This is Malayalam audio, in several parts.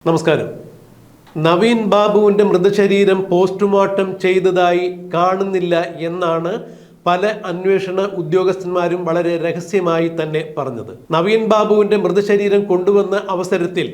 നമസ്കാരം. നവീൻ ബാബുവിൻ്റെ മൃതശരീരം പോസ്റ്റ്മോർട്ടം ചെയ്തതായി കാണുന്നില്ല എന്നാണ് പല അന്വേഷണ ഉദ്യോഗസ്ഥന്മാരും വളരെ രഹസ്യമായി തന്നെ പറഞ്ഞത്. നവീൻ ബാബുവിൻ്റെ മൃതശരീരം കൊണ്ടുവന്ന അവസരത്തിൽ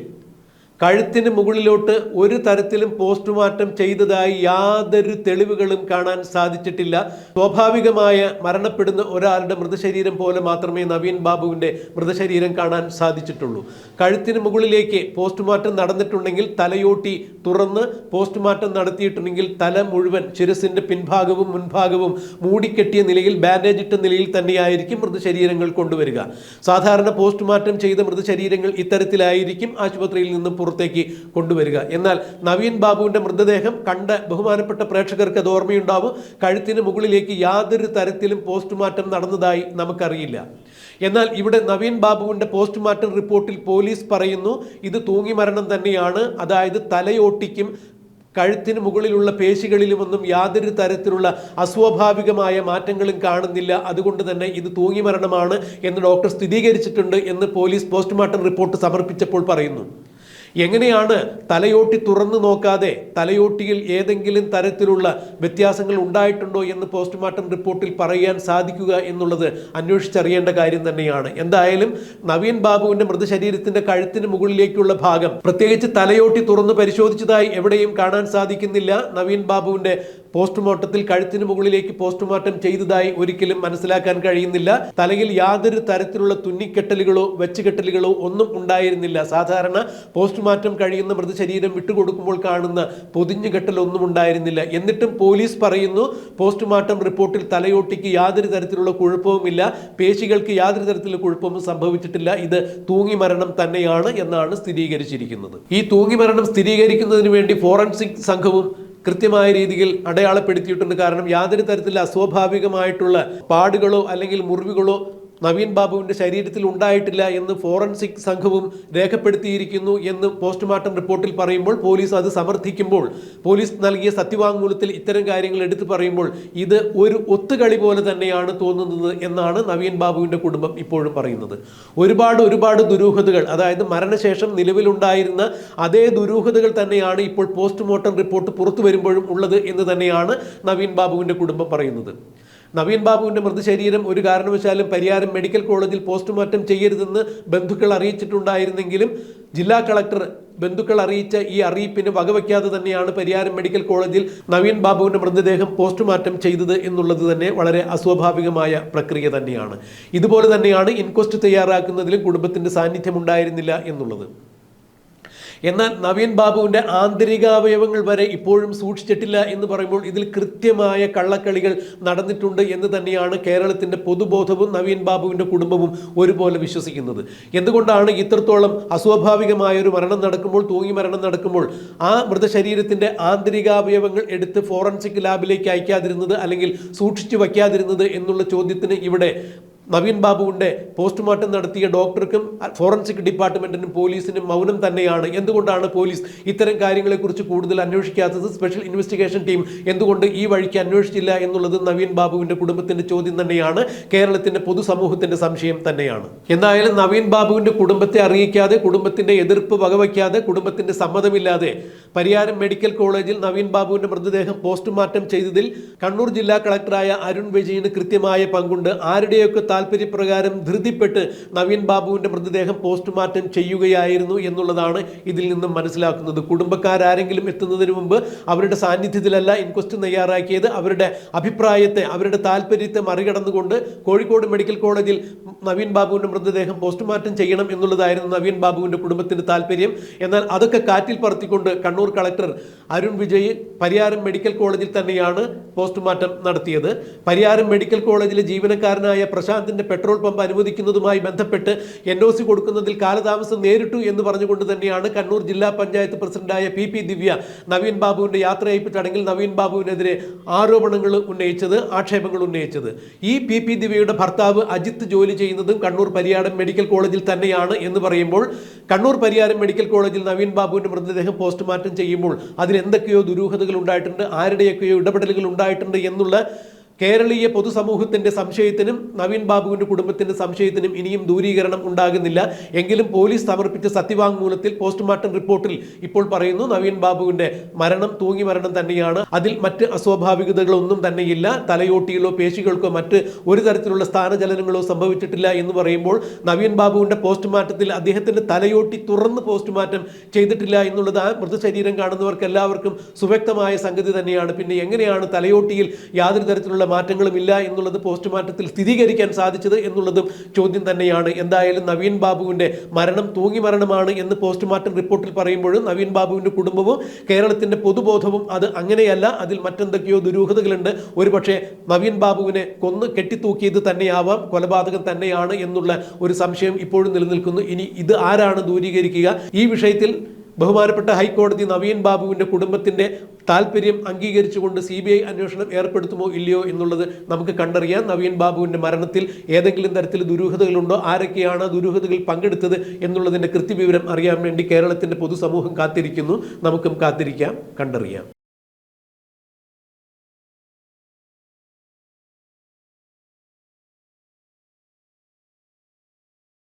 കഴുത്തിന് മുകളിലോട്ട് ഒരു തരത്തിലും പോസ്റ്റ്മോർട്ടം ചെയ്തതായി യാതൊരു തെളിവുകളും കാണാൻ സാധിച്ചിട്ടില്ല. സ്വാഭാവികമായ മരണപ്പെടുന്ന ഒരാളുടെ മൃതശരീരം പോലെ മാത്രമേ നവീൻ ബാബുവിൻ്റെ മൃതശരീരം കാണാൻ സാധിച്ചിട്ടുള്ളൂ. കഴുത്തിന് മുകളിലേക്ക് പോസ്റ്റ്മോർട്ടം നടന്നിട്ടുണ്ടെങ്കിൽ തലയോട്ടി തുറന്ന് പോസ്റ്റ്മോർട്ടം നടത്തിയിട്ടുണ്ടെങ്കിൽ തല മുഴുവൻ ശിരസിൻ്റെ പിൻഭാഗവും മുൻഭാഗവും മൂടിക്കെട്ടിയ നിലയിൽ ബാൻഡേജ് ഇട്ട നിലയിൽ തന്നെയായിരിക്കും മൃതശരീരങ്ങൾ കൊണ്ടുവരിക. സാധാരണ പോസ്റ്റ്മോർട്ടം ചെയ്ത മൃതശരീരങ്ങൾ ഇത്തരത്തിലായിരിക്കും ആശുപത്രിയിൽ നിന്നും പുറത്തേക്ക് കൊണ്ടുവരിക. എന്നാൽ നവീൻ ബാബുവിൻ്റെ മൃതദേഹം കണ്ട ബഹുമാനപ്പെട്ട പ്രേക്ഷകർക്ക് അത് ഓർമ്മയുണ്ടാവും. കഴുത്തിന് മുകളിലേക്ക് യാതൊരു തരത്തിലും പോസ്റ്റ്മോർട്ടം നടന്നതായി നമുക്കറിയില്ല. എന്നാൽ ഇവിടെ നവീൻ ബാബുവിൻ്റെ പോസ്റ്റ്മോർട്ടം റിപ്പോർട്ടിൽ പോലീസ് പറയുന്നു ഇത് തൂങ്ങി മരണം തന്നെയാണ്. അതായത് തലയോട്ടിക്കും കഴുത്തിന് മുകളിലുള്ള പേശികളിലുമൊന്നും യാതൊരു തരത്തിലുള്ള അസ്വാഭാവികമായ മാറ്റങ്ങളും കാണുന്നില്ല. അതുകൊണ്ട് തന്നെ ഇത് തൂങ്ങി മരണമാണ് എന്ന് ഡോക്ടർ സ്ഥിരീകരിച്ചിട്ടുണ്ട് എന്ന് പോലീസ് പോസ്റ്റ്മോർട്ടം റിപ്പോർട്ട് സമർപ്പിച്ചപ്പോൾ പറയുന്നു. എങ്ങനെയാണ് തലയോട്ടി തുറന്നു നോക്കാതെ തലയോട്ടിയിൽ ഏതെങ്കിലും തരത്തിലുള്ള വ്യത്യാസങ്ങൾ ഉണ്ടായിട്ടുണ്ടോ എന്ന് പോസ്റ്റ്മോർട്ടം റിപ്പോർട്ടിൽ പറയാൻ സാധിക്കുക എന്നുള്ളത് അന്വേഷിച്ചറിയേണ്ട കാര്യം തന്നെയാണ്. എന്തായാലും നവീൻ ബാബുവിൻ്റെ മൃതശരീരത്തിൻ്റെ കഴുത്തിന് മുകളിലേക്കുള്ള ഭാഗം പ്രത്യേകിച്ച് തലയോട്ടി തുറന്ന് പരിശോധിച്ചതായി എവിടെയും കാണാൻ സാധിക്കുന്നില്ല. നവീൻ ബാബുവിൻ്റെ പോസ്റ്റ്മോർട്ടത്തിൽ കഴുത്തിന് മുകളിലേക്ക് പോസ്റ്റ്മോർട്ടം ചെയ്തതായി ഒരിക്കലും മനസ്സിലാക്കാൻ കഴിയുന്നില്ല. തലയിൽ യാതൊരു തരത്തിലുള്ള തുന്നിക്കെട്ടലുകളോ വെച്ചുകെട്ടലുകളോ ഒന്നും ഉണ്ടായിരുന്നില്ല. സാധാരണ പോസ്റ്റ്മോർട്ടം കഴിയുന്ന മൃതശരീരം വിട്ടുകൊടുക്കുമ്പോൾ കാണുന്ന പൊതിഞ്ഞുകെട്ടലൊന്നും ഉണ്ടായിരുന്നില്ല. എന്നിട്ടും പോലീസ് പറയുന്നു പോസ്റ്റ്മോർട്ടം റിപ്പോർട്ടിൽ തലയോട്ടിക്ക് യാതൊരു തരത്തിലുള്ള കുഴപ്പവുമില്ല, പേശികൾക്ക് യാതൊരു തരത്തിലുള്ള കുഴപ്പവും സംഭവിച്ചിട്ടില്ല, ഇത് തൂങ്ങി മരണം തന്നെയാണ് എന്നാണ് സ്ഥിരീകരിച്ചിരിക്കുന്നത്. ഈ തൂങ്ങി മരണം സ്ഥിരീകരിക്കുന്നതിന് വേണ്ടി ഫോറൻസിക് സംഘവും കൃത്യമായ രീതിയിൽ അടയാളപ്പെടുത്തിയിട്ടുണ്ട്. കാരണം യാതൊരു തരത്തിലുള്ള അസ്വാഭാവികമായിട്ടുള്ള പാടുകളോ അല്ലെങ്കിൽ മുറിവുകളോ നവീൻ ബാബുവിൻ്റെ ശരീരത്തിൽ ഉണ്ടായിട്ടില്ല എന്ന് ഫോറൻസിക് സംഘവും രേഖപ്പെടുത്തിയിരിക്കുന്നു എന്ന് പോസ്റ്റ്മോർട്ടം റിപ്പോർട്ടിൽ പറയുമ്പോൾ പോലീസ് അത് സമർത്ഥിക്കുമ്പോൾ, പോലീസ് നൽകിയ സത്യവാങ്മൂലത്തിൽ ഇത്തരം കാര്യങ്ങൾ എടുത്തു പറയുമ്പോൾ ഇത് ഒരു ഒത്തുകളി പോലെ തന്നെയാണ് തോന്നുന്നത് എന്നാണ് നവീൻ ബാബുവിൻ്റെ കുടുംബം ഇപ്പോഴും പറയുന്നത്. ഒരുപാട് ദുരൂഹതകൾ, അതായത് മരണശേഷം നിലവിലുണ്ടായിരുന്ന അതേ ദുരൂഹതകൾ തന്നെയാണ് ഇപ്പോൾ പോസ്റ്റ്മോർട്ടം റിപ്പോർട്ട് പുറത്തു വരുമ്പോഴും ഉള്ളത് എന്ന് തന്നെയാണ് നവീൻ ബാബുവിൻ്റെ കുടുംബം പറയുന്നത്. നവീൻ ബാബുവിൻ്റെ മൃതശരീരം ഒരു കാരണവശാലും പരിയാരം മെഡിക്കൽ കോളേജിൽ പോസ്റ്റ്മോർട്ടം ചെയ്യരുതെന്ന് ബന്ധുക്കൾ അറിയിച്ചിട്ടുണ്ടായിരുന്നെങ്കിലും ജില്ലാ കളക്ടർ ബന്ധുക്കൾ അറിയിച്ച ഈ അറിയിപ്പിന് വകവയ്ക്കാതെ തന്നെയാണ് പരിയാരം മെഡിക്കൽ കോളേജിൽ നവീൻ ബാബുവിൻ്റെ മൃതദേഹം പോസ്റ്റ്മോർട്ടം ചെയ്തത് എന്നുള്ളത് തന്നെ വളരെ അസ്വാഭാവികമായ പ്രക്രിയ തന്നെയാണ്. ഇതുപോലെ തന്നെയാണ് ഇൻക്വസ്റ്റ് തയ്യാറാക്കുന്നതിലും കുടുംബത്തിൻ്റെ സാന്നിധ്യം ഉണ്ടായിരുന്നില്ല എന്നുള്ളത്. എന്നാൽ നവീൻ ബാബുവിൻ്റെ ആന്തരികാവയവങ്ങൾ വരെ ഇപ്പോഴും സൂക്ഷിച്ചിട്ടില്ല എന്ന് പറയുമ്പോൾ ഇതിൽ കൃത്യമായ കള്ളക്കളികൾ നടന്നിട്ടുണ്ട് എന്ന് തന്നെയാണ് കേരളത്തിൻ്റെ പൊതുബോധവും നവീൻ ബാബുവിൻ്റെ കുടുംബവും ഒരുപോലെ വിശ്വസിക്കുന്നത്. എന്തുകൊണ്ടാണ് ഇത്രത്തോളം അസ്വാഭാവികമായ ഒരു മരണം നടക്കുമ്പോൾ, തൂങ്ങി മരണം നടക്കുമ്പോൾ ആ മൃതശരീരത്തിൻ്റെ ആന്തരികാവയവങ്ങൾ എടുത്ത് ഫോറൻസിക് ലാബിലേക്ക് അയക്കാതിരുന്നത് അല്ലെങ്കിൽ സൂക്ഷിച്ചു വയ്ക്കാതിരുന്നത് എന്നുള്ള ചോദ്യത്തിന് ഇവിടെ നവീൻ ബാബുവിൻ്റെ പോസ്റ്റ്മോർട്ടം നടത്തിയ ഡോക്ടർക്കും ഫോറൻസിക് ഡിപ്പാർട്ട്മെൻറ്റിനും പോലീസിനും മൗനം തന്നെയാണ്. എന്തുകൊണ്ടാണ് പോലീസ് ഇത്തരം കാര്യങ്ങളെക്കുറിച്ച് കൂടുതൽ അന്വേഷിക്കാത്തത്? സ്പെഷ്യൽ ഇൻവെസ്റ്റിഗേഷൻ ടീം എന്തുകൊണ്ട് ഈ വഴിക്ക് അന്വേഷിച്ചില്ല എന്നുള്ളത് നവീൻ ബാബുവിൻ്റെ കുടുംബത്തിൻ്റെ ചോദ്യം തന്നെയാണ്, കേരളത്തിൻ്റെ പൊതുസമൂഹത്തിൻ്റെ സംശയം തന്നെയാണ്. എന്തായാലും നവീൻ ബാബുവിൻ്റെ കുടുംബത്തെ അറിയിക്കാതെ, കുടുംബത്തിൻ്റെ എതിർപ്പ് വകവയ്ക്കാതെ, കുടുംബത്തിൻ്റെ സമ്മതമില്ലാതെ പരിയാരം മെഡിക്കൽ കോളേജിൽ നവീൻ ബാബുവിൻ്റെ മൃതദേഹം പോസ്റ്റ്മോർട്ടം ചെയ്തതിൽ കണ്ണൂർ ജില്ലാ കളക്ടറായ അരുൺ വിജയിന് കൃത്യമായ പങ്കുണ്ട്. ആരുടെയൊക്കെ താല്പര്യപ്രകാരം ധൃതിപ്പെട്ട് നവീൻ ബാബുവിൻ്റെ മൃതദേഹം പോസ്റ്റ്മോർട്ടം ചെയ്യുകയായിരുന്നു എന്നുള്ളതാണ് ഇതിൽ നിന്നും മനസ്സിലാക്കുന്നത്. കുടുംബക്കാരെങ്കിലും എത്തുന്നതിന് മുമ്പ് അവരുടെ സാന്നിധ്യത്തിലല്ല ഇൻക്വസ്റ്റ് തയ്യാറാക്കിയത്. അവരുടെ അഭിപ്രായത്തെ, അവരുടെ താല്പര്യത്തെ മറികടന്നുകൊണ്ട് കോഴിക്കോട് മെഡിക്കൽ കോളേജിൽ നവീൻ ബാബുവിൻ്റെ മൃതദേഹം പോസ്റ്റ്മോർട്ടം ചെയ്യണം എന്നുള്ളതായിരുന്നു നവീൻ ബാബുവിൻ്റെ കുടുംബത്തിൻ്റെ താല്പര്യം. എന്നാൽ അതൊക്കെ കാറ്റിൽ പറത്തിക്കൊണ്ട് കണ്ണൂർ കളക്ടർ അരുൺ വിജയ് പരിയാരം മെഡിക്കൽ കോളേജിൽ തന്നെയാണ് പോസ്റ്റ്മോർട്ടം നടത്തിയത്. പരിയാരം മെഡിക്കൽ കോളേജിലെ ജീവനക്കാരനായ പ്രശാന്തിൻ്റെ പെട്രോൾ പമ്പ് അനുവദിക്കുന്നതുമായി ബന്ധപ്പെട്ട് NOC കൊടുക്കുന്നതിൽ കാലതാമസം നേരിട്ടു എന്ന് പറഞ്ഞുകൊണ്ട് തന്നെയാണ് കണ്ണൂർ ജില്ലാ പഞ്ചായത്ത് പ്രസിഡന്റായ PP ദിവ്യ നവീൻ ബാബുവിൻ്റെ യാത്രയയപ്പ് ചടങ്ങിൽ നവീൻ ബാബുവിനെതിരെ ആരോപണങ്ങൾ ഉന്നയിച്ചത്, ആക്ഷേപങ്ങൾ ഉന്നയിച്ചത്. ഈ PP ദിവ്യയുടെ ഭർത്താവ് അജിത്ത് ജോലി ചെയ്യുന്നതും കണ്ണൂർ പരിയാരം മെഡിക്കൽ കോളേജിൽ തന്നെയാണ് എന്ന് പറയുമ്പോൾ കണ്ണൂർ പരിയാരം മെഡിക്കൽ കോളേജിൽ നവീൻ ബാബുവിൻ്റെ മൃതദേഹം പോസ്റ്റ്മോർട്ടം ചെയ്യുമ്പോൾ അതിൽ എന്തൊക്കെയോ ദുരൂഹതകൾ ഉണ്ടായിട്ടുണ്ട്, ആരുടെയൊക്കെയോ ഇടപെടലുകൾ ഉണ്ടായിട്ടുണ്ട് എന്നുള്ള കേരളീയ പൊതുസമൂഹത്തിന്റെ സംശയത്തിനും നവീൻ ബാബുവിന്റെ കുടുംബത്തിന്റെ സംശയത്തിനും ഇനിയും ദൂരീകരണം ഉണ്ടാകുന്നില്ല. എങ്കിലും പോലീസ് സമർപ്പിച്ച സത്യവാങ്മൂലത്തിൽ പോസ്റ്റ്മോർട്ടം റിപ്പോർട്ടിൽ ഇപ്പോൾ പറയുന്നു നവീൻ ബാബുവിന്റെ മരണം തൂങ്ങി മരണം തന്നെയാണ്. അതിൽ മറ്റ് അസ്വാഭാവികതകളൊന്നും തന്നെയില്ല. തലയോട്ടിയിലോ പേശികൾക്കോ മറ്റ് ഒരു തരത്തിലുള്ള സ്ഥാനചലനങ്ങളോ സംഭവിച്ചിട്ടില്ല എന്ന് പറയുമ്പോൾ നവീൻ ബാബുവിന്റെ പോസ്റ്റ്മോർട്ടത്തിൽ അദ്ദേഹത്തിന്റെ തലയോട്ടി തുറന്ന് പോസ്റ്റ്മോർട്ടം ചെയ്തിട്ടില്ല എന്നുള്ളത് ആ മൃതശരീരം കാണുന്നവർക്ക് എല്ലാവർക്കും സുവ്യക്തമായ സംഗതി തന്നെയാണ്. പിന്നെ എങ്ങനെയാണ് തലയോട്ടിയിൽ യാതൊരു തരത്തിലുള്ള മാറ്റങ്ങളും ഇല്ല എന്നുള്ളത് പോസ്റ്റ്മോർട്ടത്തിൽ സ്ഥിരീകരിക്കാൻ സാധിച്ചത് എന്നുള്ളതും ചോദ്യം തന്നെയാണ്. എന്തായാലും നവീൻ ബാബുവിന്റെ മരണം തൂങ്ങി മരണമാണ് എന്ന് പോസ്റ്റ്മോർട്ടം റിപ്പോർട്ടിൽ പറയുമ്പോഴും നവീൻ ബാബുവിന്റെ കുടുംബവും കേരളത്തിന്റെ പൊതുബോധവും അത് അങ്ങനെയല്ല, അതിൽ മറ്റെന്തൊക്കെയോ ദുരൂഹതകളുണ്ട്. ഒരുപക്ഷെ നവീൻ ബാബുവിനെ കൊന്ന് കെട്ടിത്തൂക്കിയത് തന്നെയാവാം, കൊലപാതകം തന്നെയാണ് എന്നുള്ള ഒരു സംശയം ഇപ്പോഴും നിലനിൽക്കുന്നു. ഇനി ഇത് ആരാണ് ദൂരീകരിക്കുക? ഈ വിഷയത്തിൽ ബഹുമാനപ്പെട്ട ഹൈക്കോടതി നവീൻ ബാബുവിന്റെ കുടുംബത്തിന്റെ താല്പര്യം അംഗീകരിച്ചുകൊണ്ട് CBI അന്വേഷണം ഏർപ്പെടുത്തുമോ ഇല്ലയോ എന്നുള്ളത് നമുക്ക് കണ്ടറിയാം. നവീൻ ബാബുവിന്റെ മരണത്തിൽ ഏതെങ്കിലും തരത്തിൽ ദുരൂഹതകളുണ്ടോ, ആരൊക്കെയാണ് ദുരൂഹതകൾ പങ്കെടുത്തത് എന്നുള്ളതിന്റെ കൃത്യവിവരം അറിയാൻ വേണ്ടി കേരളത്തിന്റെ പൊതുസമൂഹം കാത്തിരിക്കുന്നു. നമുക്കും കാത്തിരിക്കാം, കണ്ടറിയാം.